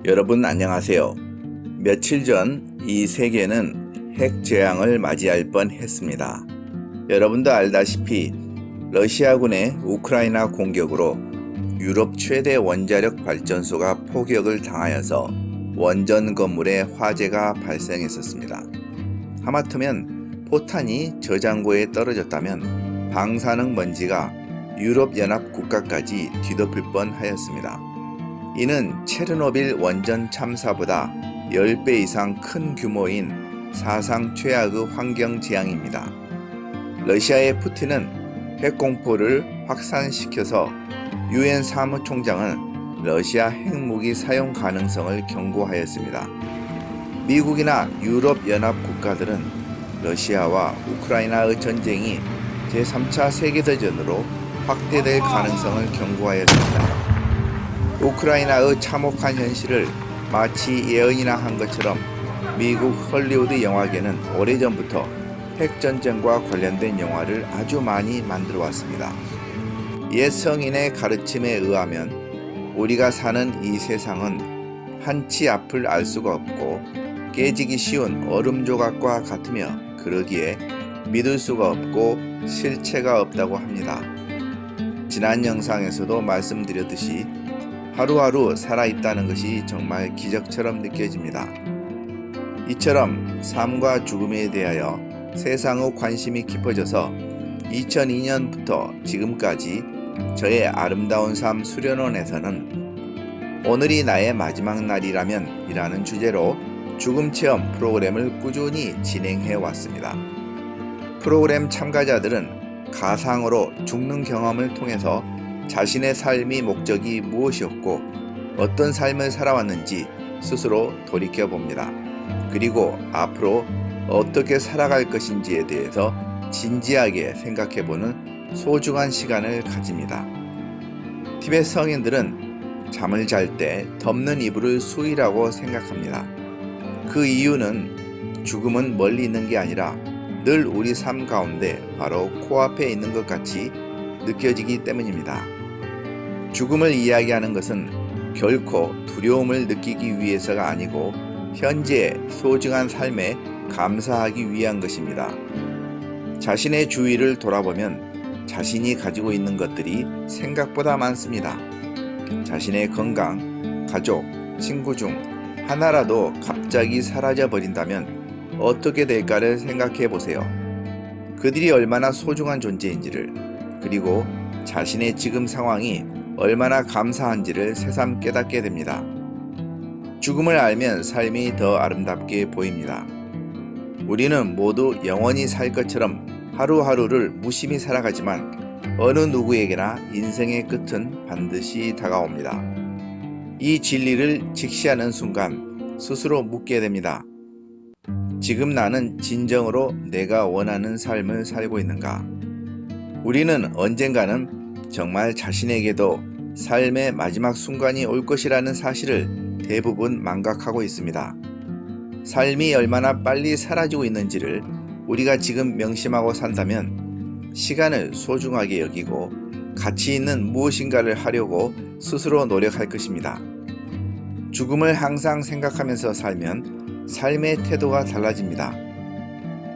여러분 안녕하세요. 며칠 전 이 세계는 핵 재앙을 맞이할 뻔했습니다. 여러분도 알다시피 러시아군의 우크라이나 공격으로 유럽 최대 원자력 발전소가 포격을 당하여서 원전 건물에 화재가 발생했었습니다. 하마터면 포탄이 저장고에 떨어졌다면 방사능 먼지가 유럽연합 국가까지 뒤덮을 뻔하였습니다. 이는 체르노빌 원전 참사보다 10배 이상 큰 규모인 사상 최악의 환경 재앙입니다. 러시아의 푸틴은 핵공포를 확산시켜서 유엔 사무총장은 러시아 핵무기 사용 가능성을 경고하였습니다. 미국이나 유럽연합 국가들은 러시아와 우크라이나의 전쟁이 제3차 세계대전으로 확대될 가능성을 경고하였습니다. 우크라이나의 참혹한 현실을 마치 예언이나 한 것처럼 미국 헐리우드 영화계는 오래전부터 핵전쟁과 관련된 영화를 아주 많이 만들어 왔습니다. 옛 성인의 가르침에 의하면 우리가 사는 이 세상은 한치 앞을 알 수가 없고 깨지기 쉬운 얼음 조각과 같으며 그러기에 믿을 수가 없고 실체가 없다고 합니다. 지난 영상에서도 말씀드렸듯이 하루하루 살아있다는 것이 정말 기적처럼 느껴집니다. 이처럼 삶과 죽음에 대하여 세상의 관심이 깊어져서 2002년부터 지금까지 저의 아름다운 삶 수련원에서는 오늘이 나의 마지막 날이라면 이라는 주제로 죽음 체험 프로그램을 꾸준히 진행해 왔습니다. 프로그램 참가자들은 가상으로 죽는 경험을 통해서 자신의 삶의 목적이 무엇이었고 어떤 삶을 살아왔는지 스스로 돌이켜봅니다. 그리고 앞으로 어떻게 살아갈 것인지에 대해서 진지하게 생각해보는 소중한 시간을 가집니다. 티베트 성인들은 잠을 잘 때 덮는 이불을 수의라고 생각합니다. 그 이유는 죽음은 멀리 있는 게 아니라 늘 우리 삶 가운데 바로 코앞에 있는 것 같이 느껴지기 때문입니다. 죽음을 이야기하는 것은 결코 두려움을 느끼기 위해서가 아니고 현재의 소중한 삶에 감사하기 위한 것입니다. 자신의 주위를 돌아보면 자신이 가지고 있는 것들이 생각보다 많습니다. 자신의 건강, 가족, 친구 중 하나라도 갑자기 사라져 버린다면 어떻게 될까를 생각해 보세요. 그들이 얼마나 소중한 존재인지를, 그리고 자신의 지금 상황이 얼마나 감사한지를 새삼 깨닫게 됩니다. 죽음을 알면 삶이 더 아름답게 보입니다. 우리는 모두 영원히 살 것처럼 하루하루를 무심히 살아가지만 어느 누구에게나 인생의 끝은 반드시 다가옵니다. 이 진리를 직시하는 순간 스스로 묻게 됩니다. 지금 나는 진정으로 내가 원하는 삶을 살고 있는가? 우리는 언젠가는 정말 자신에게도 삶의 마지막 순간이 올 것이라는 사실을 대부분 망각하고 있습니다. 삶이 얼마나 빨리 사라지고 있는지를 우리가 지금 명심하고 산다면 시간을 소중하게 여기고 가치 있는 무엇인가를 하려고 스스로 노력할 것입니다. 죽음을 항상 생각하면서 살면 삶의 태도가 달라집니다.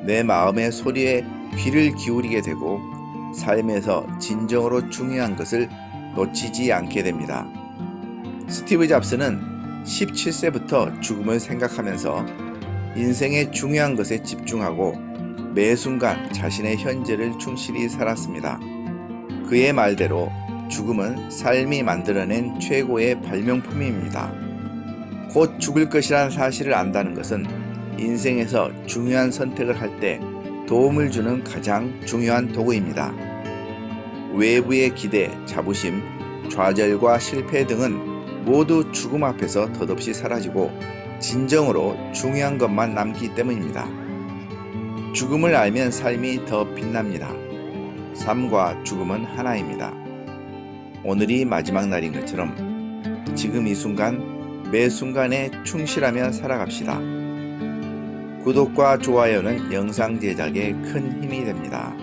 내 마음의 소리에 귀를 기울이게 되고 삶에서 진정으로 중요한 것을 놓치지 않게 됩니다. 스티브 잡스는 17세부터 죽음을 생각하면서 인생의 중요한 것에 집중하고 매 순간 자신의 현재를 충실히 살았습니다. 그의 말대로 죽음은 삶이 만들어낸 최고의 발명품입니다. 곧 죽을 것이라는 사실을 안다는 것은 인생에서 중요한 선택을 할 때 도움을 주는 가장 중요한 도구입니다. 외부의 기대, 자부심, 좌절과 실패 등은 모두 죽음 앞에서 덧없이 사라지고 진정으로 중요한 것만 남기 때문입니다. 죽음을 알면 삶이 더 빛납니다. 삶과 죽음은 하나입니다. 오늘이 마지막 날인 것처럼 지금 이 순간 매 순간에 충실하며 살아갑시다. 구독과 좋아요는 영상 제작에 큰 힘이 됩니다.